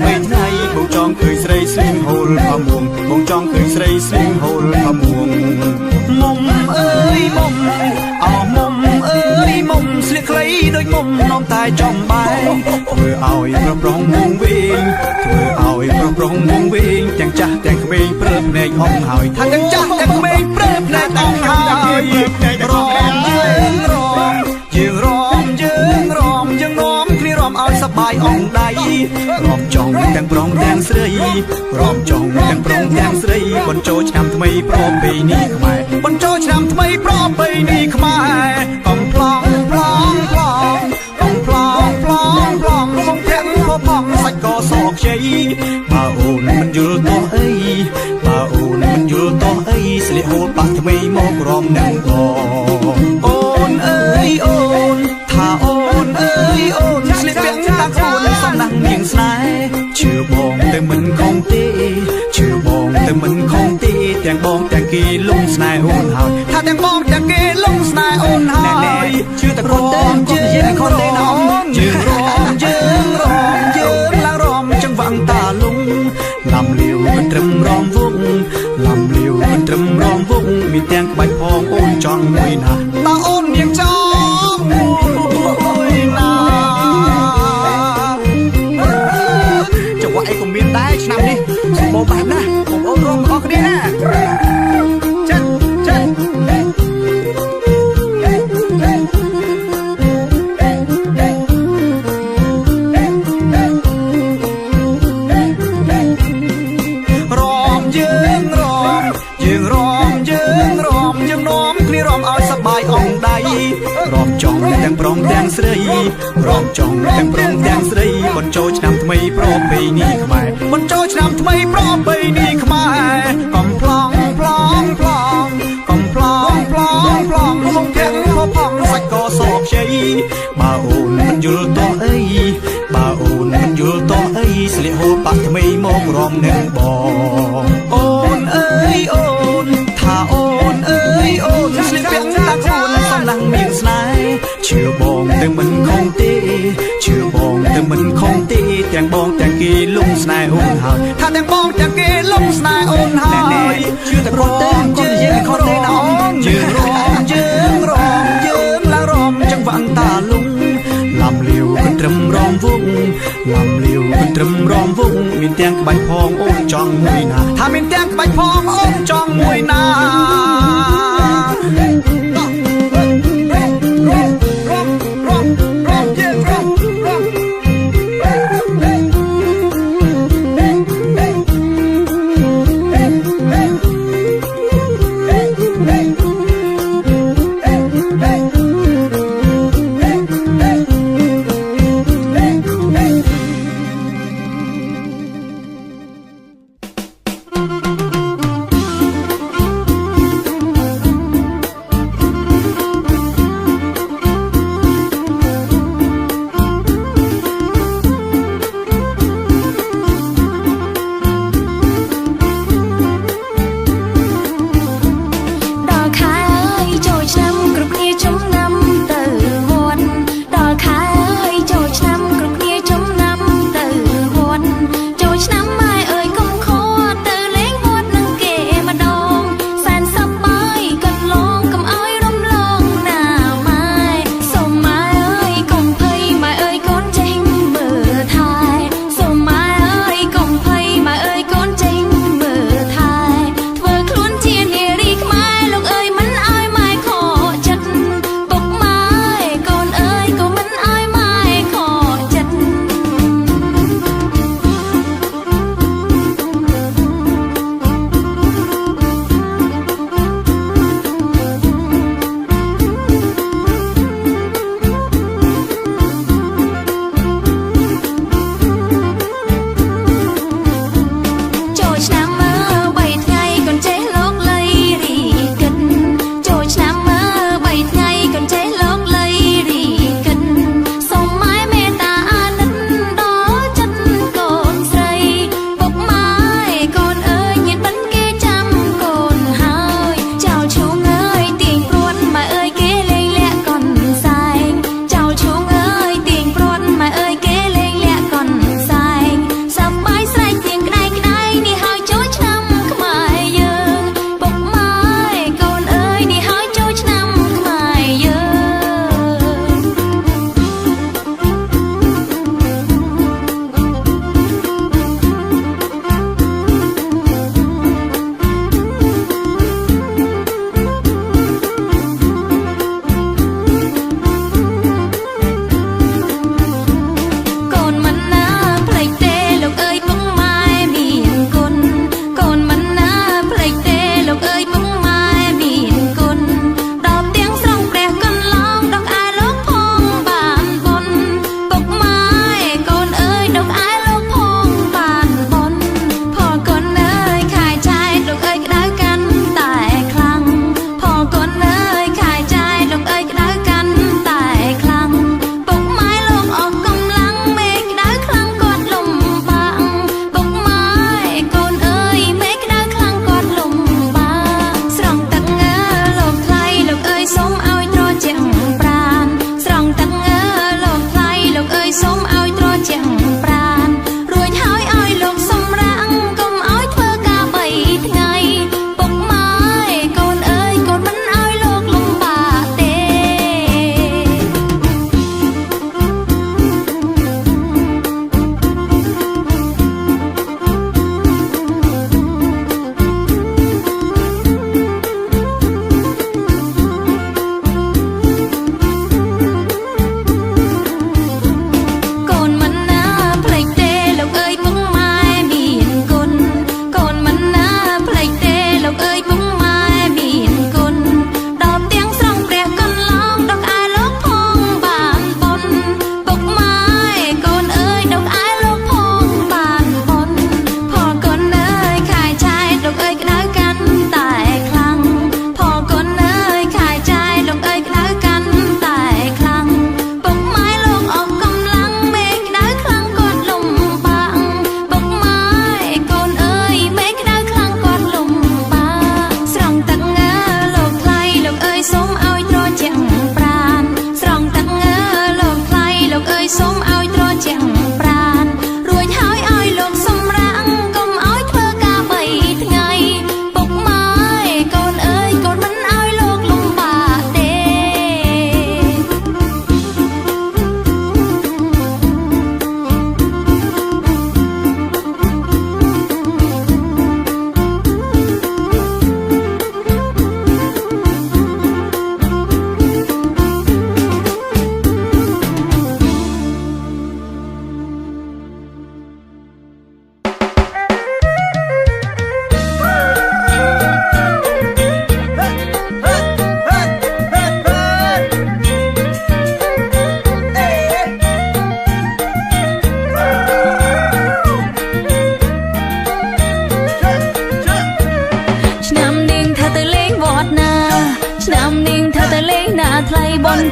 បីថ្ងៃបងចង់ឃើញស្រីស្លៀងហូលផាមួងបងចង់ឃើញស្រីស្លៀងហូលផាមួងមុំអើយមុំអោមុំអើយមុំស្លៀកខ្លីដូចមុំនាំតែចំបែធ្វើឲ្យប្រុសវងវិញធ្វើឲ្យប្រុសវងវិញទាំងចាស់ទាំងក្មេងព្រឹបភ្នែកអងហើយថាទាំងចាស់ទាំងក្មេងព្រឹបភ្នែកអងហើយរំយើងរំយើងរំយើងរំយើងនាំគ្នារំឲ្យសប្បាយអងដៃរំចង់ទាំងប្រុសទាំងស្រីរំចង់ទាំងប្រុសទាំងស្រីបញ្ចូលឆ្នាំថ្មីប្រពៃណីខ្មែរបញ្ចូលឆ្នាំថ្មីប្រពៃណីខ្មែរកំប្លង់ប្លង់ប្លង់កំប្លង់ប្លង់ប្លង់មកភ័ក្រមកផងសាច់កសខ្ចីបើអូនមិនយល់ទោះអីបើអូនមិនយល់ទោះអីស្លៀកហូលបាក់ថ្មីមករំនឹងបងអូនអើយអូនថាអូនអើយអូនស្លៀកពាក់តាមខ្លួនសំណាងនាងស្នេហ៍ជឿបងតែមិនខំទេជឿបងតែមិនខំទេទាំងបងទាំងគេលងស្នេហ៍អូនហើយថាទាំងបងទាំងគេលងស្នេហ៍អូនហើយជឿតែខ្លួនទេយើងខំទេណាអូនយើងរំយើងរំយើងឡើងរំចង្វាក់តាលងលំលាវមិនត្រឹមរំវងលំលាវមិនត្រឹមរំវងមានទាំងក្បាច់ផងអូនចង់មួយណាតើអូនមានចង់មួយណាចង្វាក់អីក៏មានដែរឆ្នាំនេះសម្បូរបែបណាស់បងអូនរំអស់គ្នាណាចិនអង្គដៃរំចង់ទាំងប្រុសទាំងស្រីរំចង់ទាំងប្រុសទាំងស្រីបញ្ចូលឆ្នាំថ្មីប្រពៃណីខ្មែរបញ្ចូលឆ្នាំថ្មីប្រពៃណីខ្មែរកំប្លង់ប្លង់ប្លង់កំប្លង់ប្លង់ប្លង់មកភ័ក្រមកផងសាច់កសខ្ចីបើអូនមិនយល់ទោះអីបើអូនមិនយល់ទោះអីស្លៀកហូលបាក់ថ្មីមករំនឹងបងអូនអើយអូនថាអូនអើយអូនស្លៀកពាក់តាមខ្លួនសំឡាំងមានស្នេហ៍ជឿបងតែមិនខំទេជឿបងតែមិនខំទេទាំងបងទាំងគេលងស្នេហ៍អូនហើយថាទាំងបងទាំងគេលងស្នេហ៍អូនហើយជឿតែខ្លួនទេកុំយើងខំទេណាអូនយើងរំយើងរំយើងឡើងរំចង្វាក់តាលងលំលាវមិនត្រឹមរំវងលំលាវមិនត្រឹមរំវងមានទាំងក្បាច់ផងអូនចង់មួយណាថាមានទាំងក្បាច់ផងអូនចង់មួយណា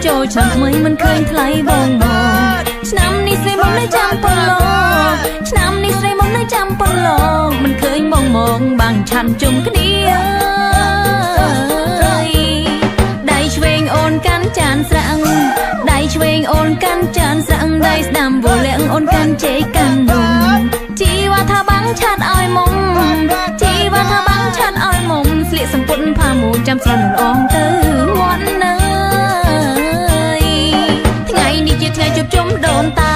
ចូលឆ្នាំថ្មីមិនឃើញថ្លៃបងមកឆ្នាំនេះស្រីមកនៅចាំប៉ុនឡងឆ្នាំនេះស្រីមកនៅចាំប៉ុនឡងមិនឃើញបងមកបាំងឆាន់ជុំគ្នាដៃឆ្វេងអូនកាន់ចានស្រាំងដៃឆ្វេងអូនកាន់ចានស្រាំងដៃស្ដាំវលាក់អូនកាន់ជ័យកាន់នំជីវ៉ាថាបាំងឆាត់ឲ្យមុំជីវ៉ាថាបាំងឆាត់ឲ្យមុំស្លៀកសំពត់ផាមួងចាំស្រន់អងទៅវត្តនៅថ្ងៃនេះជាថ្ងៃជួបជុំដូនតា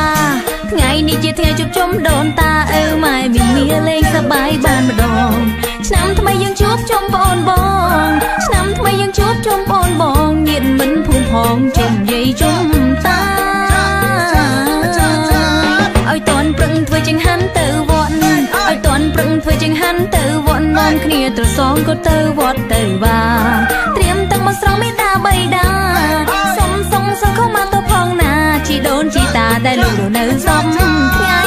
ថ្ងៃនេះជាថ្ងៃជួបជុំដូនតាអើម៉ែមីមាលេងសប្បាយបានម្ដងឆ្នាំថ្មីយើងជួបជុំបងបងឆ្នាំថ្មីយើងជួបជុំបងបងញាតិមិនភូមិផងជុំយាយជុំតាឲ្យតន់ប្រឹងធ្វើចង្ហាន់ទៅវត្តឲ្យតន់ប្រឹងធ្វើចង្ហាន់ទៅវត្តនាំគ្នាត្រសងក៏ទៅវត្តទៅបាត្រៀមទាំងមកស្រង់មេតាបៃតាសុំខំមកទៅផងណាជីដូនជីតាដែលលោកនៅសំថ្ងៃ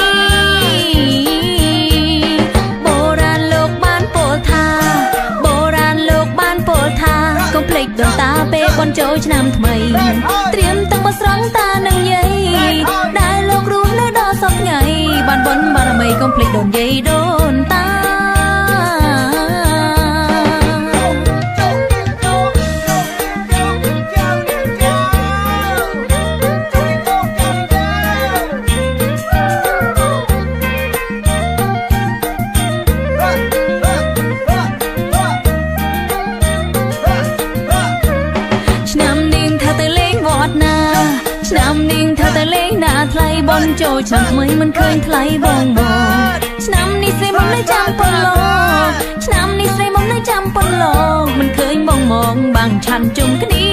បុរាណលោកបានពោលថាបុរាណលោកបានពោលថាកុំភ្លេចដូនតាពេលបន់ចូលឆ្នាំថ្មីត្រៀមទាំងមកស្រង់តានឹងយាយដែលលោករស់នៅដល់សពថ្ងៃបានបន់បារមីកុំភ្លេចដូនយាយដូនតាឆ្នាំនាងថាទៅលេងវត្តណាឆ្នាំនាងថាទៅលេងណាថ្លៃបន់ចូលឆ្នាំថ្មីមិនឃើញថ្លៃបងបងឆ្នាំនេះស្រីមកនៅចាំប៉ុនឡងឆ្នាំនេះស្រីមកនៅចាំប៉ុនឡងមិនឃើញបងមកបាំងឆាន់ជុំគ្នា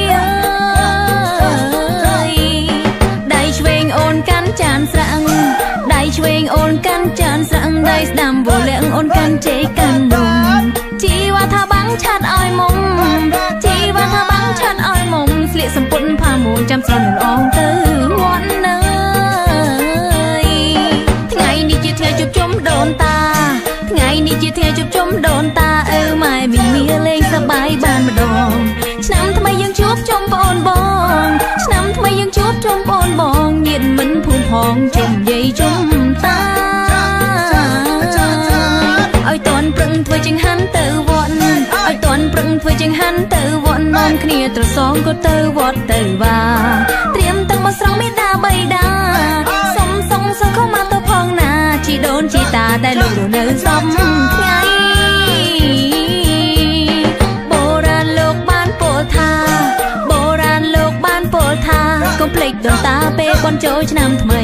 ដៃឆ្វេងអូនកាន់ចានស្រាំងដៃឆ្វេងអូនកាន់ចានស្រាំងដៃស្ដាំវលាក់អូនកាន់ជ័យកាន់នំជីវ៉ាថាបាំងឆាត់ឲ្យមុំជីវ៉ាថាបាំងឆាត់ឲ្យមុំស្លៀកសំពត់ផាមួងចាំស្រន់អងទៅវត្តនៅថ្ងៃនេះជាថ្ងៃជួបជុំដូនតាថ្ងៃនេះជាថ្ងៃជួបជុំដូនតាអើម៉ែមីមាលេងសប្បាយបានម្ដងឆ្នាំថ្មីយើងជួបជុំបងបងឆ្នាំថ្មីយើងជួបជុំបងបងញាតិមិនភូមិផងជុំយាយជុំតាឲ្យតន់ប្រឹងធ្វើចង្ហាន់ទៅវត្តឲ្យតន់ប្រឹងធ្វើចង្ហាន់ទៅវត្តនាំគ្នាត្រសងក៏ទៅវត្តទៅបាត្រៀមទាំងមកស្រង់មេតាបៃតាសុំខំមកទៅផងណាជីដូនជីតាដែលលោកនៅសំថ្ងៃបុរាណលោកបានពោលថាបុរាណលោកបានពោលថាកុំភ្លេចដូនតាពេលបន់ចូលឆ្នាំថ្មី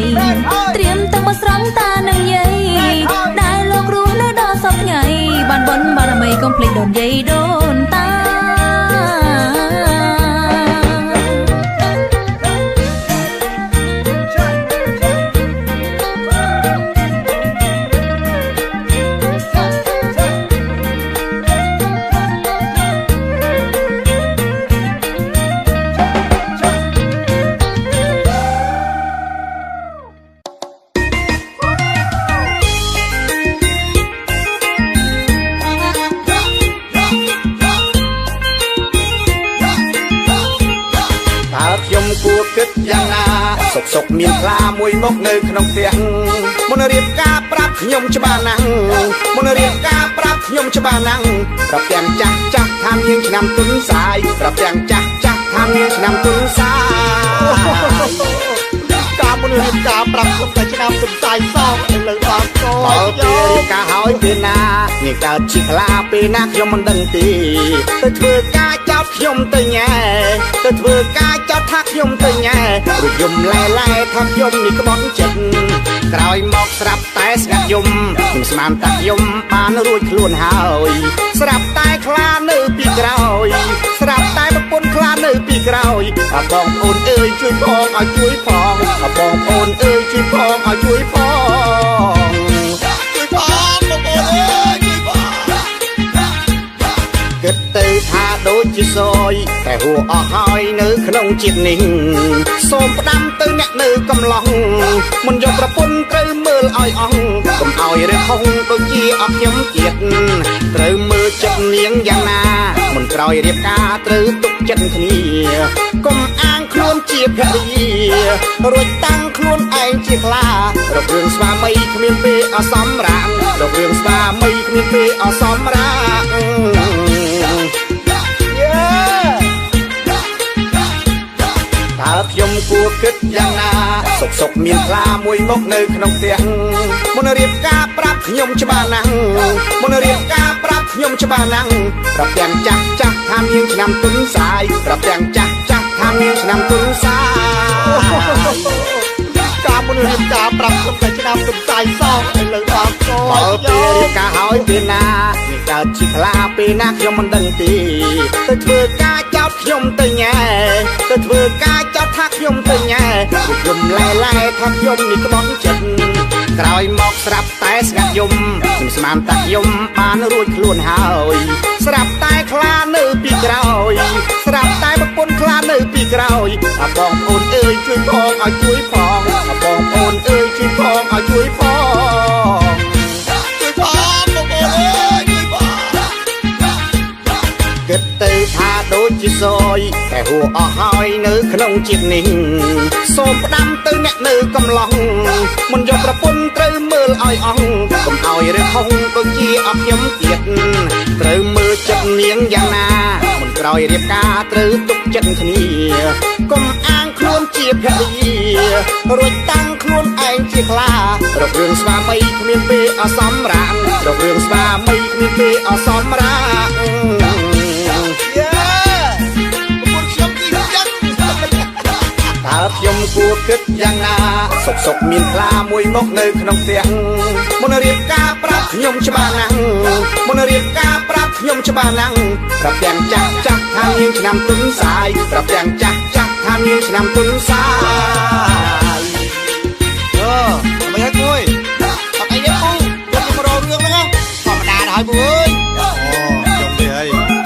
ត្រៀមទាំងមកស្រង់តានឹងយាយដែលលោករស់នៅដល់សពថ្ងៃបានបន់បារមីកុំភ្លេចដូនយាយដូនតាគិតយ៉ាងណាសុកមានខ្លាមួយមកនៅក្នុងផ្ទះមុនរៀបការប្រាប់ខ្ញុំច្បាស់ណាស់មុនរៀបការប្រាប់ខ្ញុំច្បាស់ណាស់ប្រាប់ទាំងចាស់ថាមានឆ្នាំទុនសាយប្រាប់ទាំងចាស់ថាមានឆ្នាំទុនសាយការមុនរៀបការប្រាប់ខ្ញុំតែឆ្នាំទុនសាយសោកលើបានកោពេលរៀបការហើយពេលណានេះកើតជាខ្លាពេលណាខ្ញុំមិនដឹងទេទៅធ្វើការចោតខ្ញុំទៅញ៉ែទៅធ្វើការចោតថាខ្ញុំទៅញ៉ែរួចយំឡែថាខ្ញុំនេះក្បត់ចិត្តក្រោយមកស្រាប់តែស្ងាត់យំខ្ញុំស្មានថាខ្ញុំបានរួចខ្លួនហើយស្រាប់តែខ្លានៅពីក្រោយស្រាប់តែប្រពន្ធខ្លានៅពីក្រោយបងប្អូនអើយជួយផងឲ្យជួយផងបងប្អូនអើយជួយផងឲ្យជួយផងជួយផងបងប្អូនអើយជួយផងគិតទៅថាដូចជាសយតែហួអស់ហើយនៅក្នុងជាតិនេះសូមផ្ដាំទៅអ្នកនៅកំឡុងមិនយកប្រពន្ធត្រូវមើលឲ្យអស់កុំឲ្យរើហុងដូចជាអស់ខ្ញុំទៀតត្រូវមើលចិត្តនាងយ៉ាងណាមិនក្រោយរៀបការត្រូវទុក ចិត្តគ្នាកុំអាងខ្លួនជាភរិយារួចតាំងខ្លួនឯងជាខ្លារករឿងស្វាមីគ្មានពេលអសមរាងរករឿងស្វាមីគ្មានពេលអសមរាងតើខ្ញុំគួរគិតយ៉ាងណាសុកមានខ្លាមួយមុខនៅក្នុងផ្ទះមុនរៀបការប្រាប់ខ្ញុំច្បាស់ណាស់មុនរៀបការប្រាប់ខ្ញុំច្បាស់ណាស់ប្រាប់ទាំងចាស់ថាមានឆ្នាំទុនសាយប្រាប់ទាំងចាស់ថាមានឆ្នាំទុនសាយការមុនរៀបការប្រាប់ខ្ញុំតែឆ្នាំទុនសាយសោះឥឡូវអត់កោពេលរៀបការហើយពេលណានេះកើតជាខ្លាពេលណាខ្ញុំមិនដឹងទេទៅធ្វើការចោតខ្ញុំទៅញ៉ែទៅធ្វើការចោតថាខ្ញុំទៅញ៉ែខ្ញុំឡែថាខ្ញុំនេះក្បត់ចិត្តក្រោយមកស្រាប់តែស្ងាត់យំខ្ញុំស្មានតាខ្ញុំបានរួចខ្លួនហើយស្រាប់តែខ្លានៅពីក្រោយស្រាប់តែប្រពន្ធខ្លានៅពីក្រោយបងប្អូនអើយជួយផងឲ្យជួយផងបងប្អូនអើយជួយផងឲ្យជួយផងជួយផងបងប្អូនអើយជួយផងគិតទៅថាដូចជាសយតែហួអស់ហើយនៅក្នុងជាតិនេះសូមផ្ដាំទៅអ្នកនៅកំឡុងមិនយកប្រពន្ធត្រូវមើលឲ្យអស់កុំឲ្យរើហុងដូចជាអស់ខ្ញុំទៀតត្រូវមើលចិត្តនាងយ៉ាងណាមិនក្រោយរៀបការត្រូវទុកចិត្តគ្នាកុំអាងខ្លួនជាភរិយារួចតាំងខ្លួនឯងជាខ្លារករឿងស្វាមីគ្មានពេលអសមរាងរករឿងស្វាមីគ្មានពេលអសមរាងតើខ្ញុំគួរគិតយ៉ាងណាសុកមានខ្លាមួយមុខនៅក្នុងផ្ទះមុនរៀបការប្រាប់ខ្ញុំច្បាស់ណាស់មុនរៀបការប្រាប់ខ្ញុំច្បាស់ណាស់ប្រាប់ទាំងចាស់ថាមានឆ្នាំទុនសាយប្រាប់ទាំងចាស់ថាមានឆ្នាំទុនសាយមិនឲ្យគួយអត់អីទេពូខ្ញុំមករករឿងហ្នឹងធម្មតាដល់ហើយពូអើយចង់ទេហើយ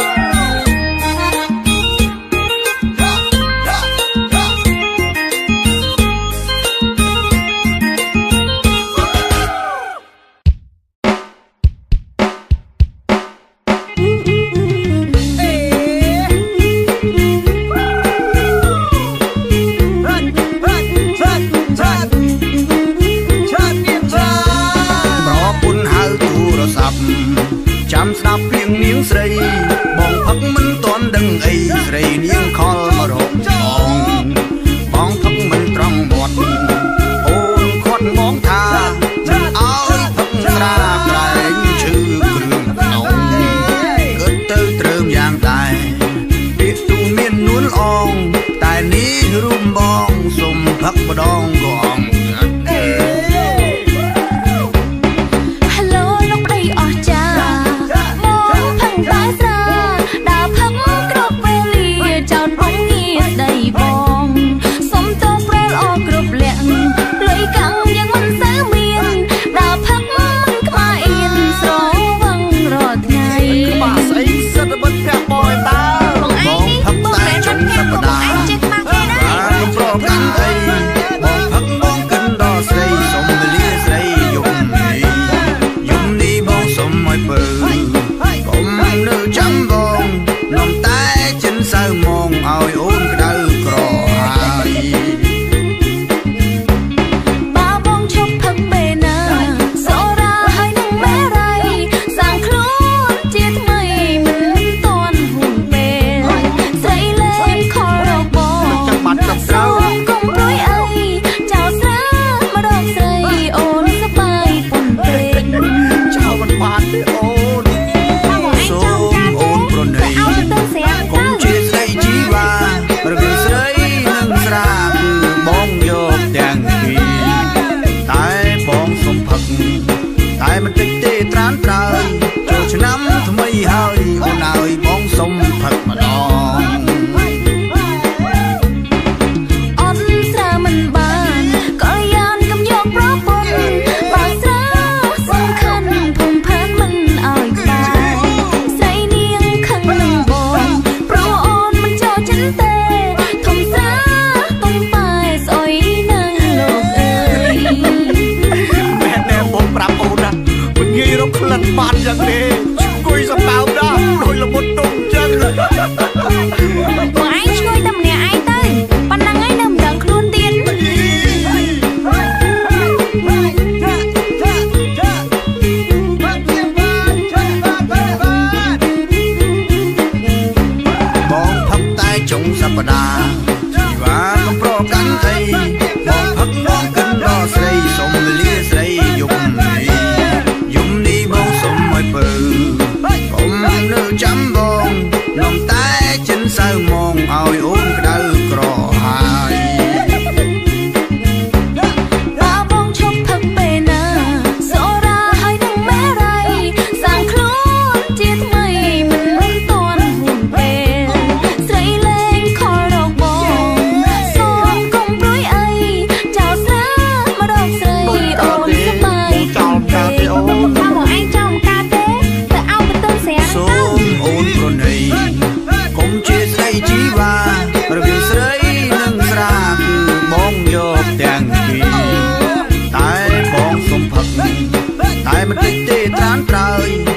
បន្តិចទេត្រានត្រើយ